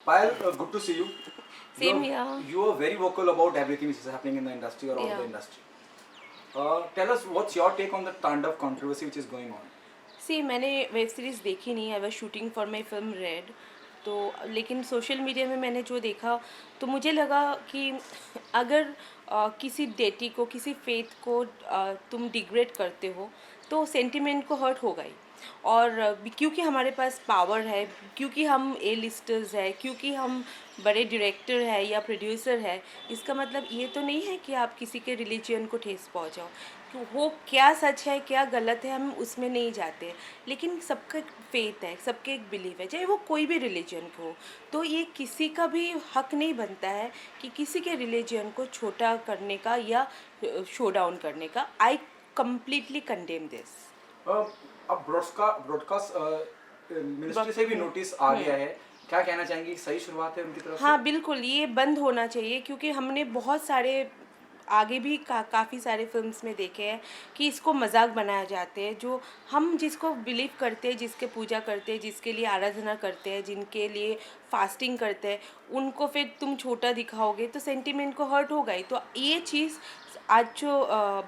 Payal, good to see you. Same here. You are very vocal about everything which is happening in the industry or out of the industry. Tell us what's your take on the Tandav controversy which is going on. सी मैंने web series देखी नहीं, I was shooting for my film red. तो लेकिन social media में मैंने जो देखा तो मुझे लगा कि अगर किसी डेटी को, किसी फेथ को तुम डिग्रेड करते हो तो सेंटिमेंट को हर्ट होगा ही। और क्योंकि हमारे पास पावर है, क्योंकि हम ए लिस्टर्स है, क्योंकि हम बड़े डायरेक्टर है या प्रोड्यूसर है, इसका मतलब ये तो नहीं है कि आप किसी के रिलीजन को ठेस पहुंचाओ। तो वो क्या सच है क्या गलत है हम उसमें नहीं जाते, लेकिन सबका एक फेथ है, सबके एक बिलीव है, चाहे वो कोई भी रिलीजन को हो। तो ये किसी का भी हक नहीं बनता है कि किसी के रिलीजन को छोटा करने का या शो डाउन करने का। I completely condemn this. अब ब्रॉडकास्ट मिनिस्ट्री से भी नोटिस आ गया है, क्या कहना चाहेंगे? सही शुरुआत है उनकी तरफ से? हाँ बिल्कुल, ये बंद होना चाहिए क्योंकि हमने बहुत सारे आगे भी काफ़ी सारे फिल्म्स में देखे हैं कि इसको मजाक बनाया जाते हैं। जो हम जिसको बिलीव करते हैं, जिसके पूजा करते हैं, जिसके लिए आराधना करते हैं, जिनके लिए फास्टिंग करते हैं, उनको फिर तुम छोटा दिखाओगे तो सेंटिमेंट को हर्ट होगा ही। तो ये चीज़ आज जो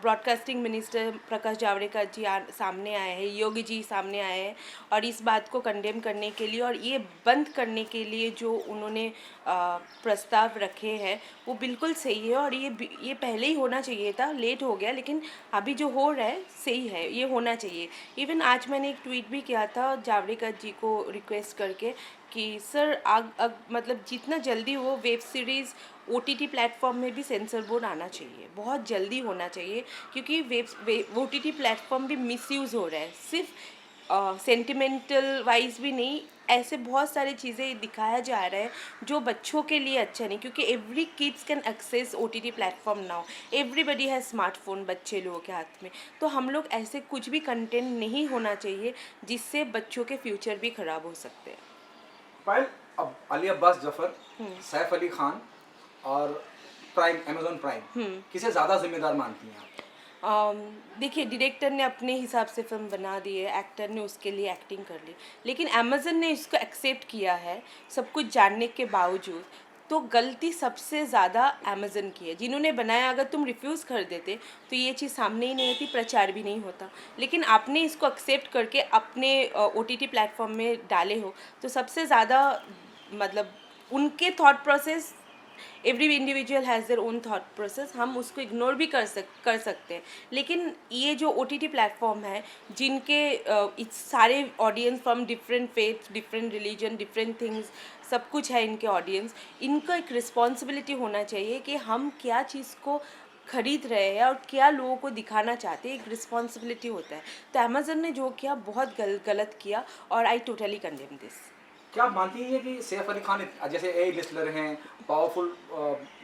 ब्रॉडकास्टिंग मिनिस्टर प्रकाश जावड़ेकर जी सामने आए हैं, योगी जी सामने आए हैं और इस बात को कंडेम करने के लिए और ये बंद करने के लिए जो उन्होंने प्रस्ताव रखे हैं वो बिल्कुल सही है। और ये पहले ही होना चाहिए था, लेट हो गया, लेकिन अभी जो हो रहा है सही है, ये होना चाहिए। इवन आज मैंने एक ट्वीट भी किया था जावड़ेकर जी को रिक्वेस्ट करके कि सर मतलब जितना जल्दी वो वेब सीरीज़ OTT प्लेटफॉर्म में भी सेंसर बोर्ड आना चाहिए, बहुत जल्दी होना चाहिए, क्योंकि OTT प्लेटफॉर्म भी मिसयूज़ हो रहा है। सिर्फ सेंटिमेंटल वाइज भी नहीं, ऐसे बहुत सारी चीज़ें दिखाया जा रहा है जो बच्चों के लिए अच्छा नहीं, क्योंकि every kids can access OTT platform now, everybody है स्मार्टफोन बच्चे लोगों के हाथ में। तो हम लोग ऐसे कुछ भी कंटेंट नहीं होना चाहिए जिससे बच्चों के फ्यूचर भी ख़राब हो सकते हैं। पायल, अब अली अब्बास जफर, सैफ अली खान और प्राइम, अमेजॉन प्राइम, किसे ज़्यादा जिम्मेदार मानती हैं आप? देखिए, डायरेक्टर ने अपने हिसाब से फिल्म बना दी है, एक्टर ने उसके लिए एक्टिंग कर ली, लेकिन अमेज़न ने इसको एक्सेप्ट किया है सब कुछ जानने के बावजूद। तो गलती सबसे ज़्यादा अमेज़न की है, जिन्होंने बनाया। अगर तुम रिफ्यूज़ कर देते तो ये चीज़ सामने ही नहीं होती, प्रचार भी नहीं होता, लेकिन आपने इसको एक्सेप्ट करके अपने OTT प्लेटफॉर्म में डाले हो, तो सबसे ज़्यादा मतलब उनके thought process, every individual has their own thought process, हम उसको इग्नोर भी कर सकते हैं। लेकिन ये जो OTT प्लेटफॉर्म है, जिनके सारे audience from different faith, different religion, different things, सब कुछ है इनके ऑडियंस, इनका एक रिस्पॉन्सिबिलिटी होना चाहिए कि हम क्या चीज़ को खरीद रहे हैं और क्या लोगों को दिखाना चाहते हैं, एक रिस्पॉन्सिबिलिटी होता है। तो अमेज़न ने जो किया बहुत गलत किया और आई टोटली कंडेम दिस। क्या आप मानती हैं कि सैफ अली खान जैसे ए लिस्टलर हैं, पावरफुल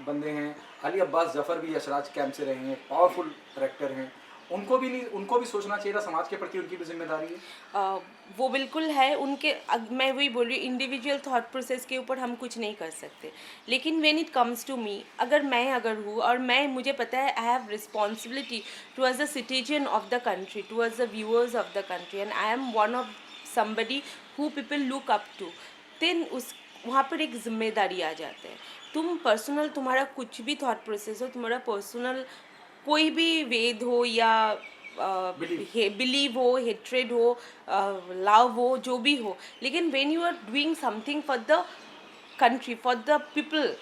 बंदे हैं, अली अब्बास जफ़र भी यशराज कैंप से रहे हैं, पावरफुल डायरेक्टर हैं, उनको भी सोचना चाहिए था, समाज के प्रति उनकी भी जिम्मेदारी है? वो बिल्कुल है उनके। मैं वही बोल रही हूँ, इंडिविजुअल थॉट प्रोसेस के ऊपर हम कुछ नहीं कर सकते, लेकिन when it comes to me, अगर हूँ और मुझे पता है I have responsibility towards the citizen of the country, towards the viewers of the country, and I am one of somebody who people look up to, then उस वहाँ पर एक जिम्मेदारी आ जाते हैं। तुम पर्सनल, तुम्हारा कुछ भी थॉट प्रोसेस हो, तुम्हारा पर्सनल कोई भी वेद हो या बिलीव हो, हेट्रेड हो, लव हो, जो भी हो, लेकिन when you are doing something for the country, for the people,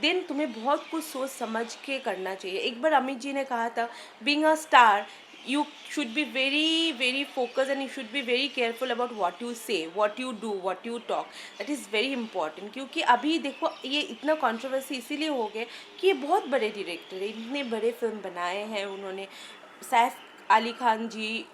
then तुम्हें बहुत कुछ सोच समझ के करना चाहिए। एक बार अमित जी ने कहा था, being a star you should be very focused and you should be very careful about what you say, what you do, what you talk. That is very important, क्योंकि अभी देखो ये इतना कंट्रोवर्सी इसीलिए हो गया कि ये बहुत बड़े डायरेक्टर है, इतने बड़े फिल्म बनाए हैं उन्होंने। सैफ अली खान जी,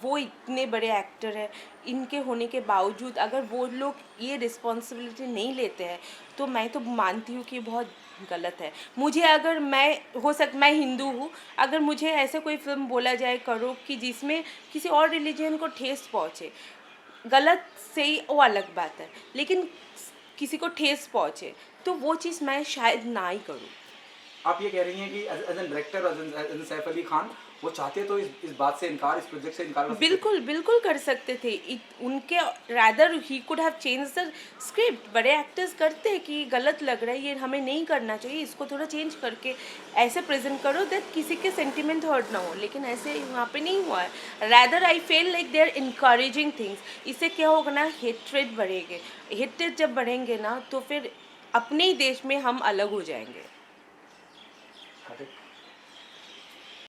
वो इतने बड़े एक्टर हैं, इनके होने के बावजूद अगर वो लोग ये रिस्पॉन्सिबिलिटी नहीं लेते हैं तो मैं तो मानती हूँ कि बहुत गलत है। मुझे अगर मैं हिंदू हूँ, अगर मुझे ऐसे कोई फिल्म बोला जाए करो कि जिसमें किसी और रिलीजन को ठेस पहुँचे, गलत सही वो अलग बात है, लेकिन किसी को ठेस पहुँचे तो वो चीज़ मैं शायद ना ही करूँ। आप ये कह रही हैं कि as an director, as an Saif Ali Khan, वो चाहते तो इस बात से इनकार, इस प्रोजेक्ट से इनकार कर सकते थे। बिल्कुल बिल्कुल कर सकते थे। उनके rather he could have change the script. बड़े एक्टर्स करते हैं कि गलत लग रहा है, ये हमें नहीं करना चाहिए, इसको थोड़ा चेंज करके ऐसे प्रेजेंट करो दैट किसी के सेंटिमेंट हर्ट ना हो, लेकिन ऐसे वहाँ पे नहीं हुआ है। Rather I feel like they are encouraging things. इससे क्या होगा ना, हेट्रेड बढ़ेंगे। हेट्रेड जब बढ़ेंगे ना तो फिर अपने ही देश में हम अलग हो जाएंगे। Got it?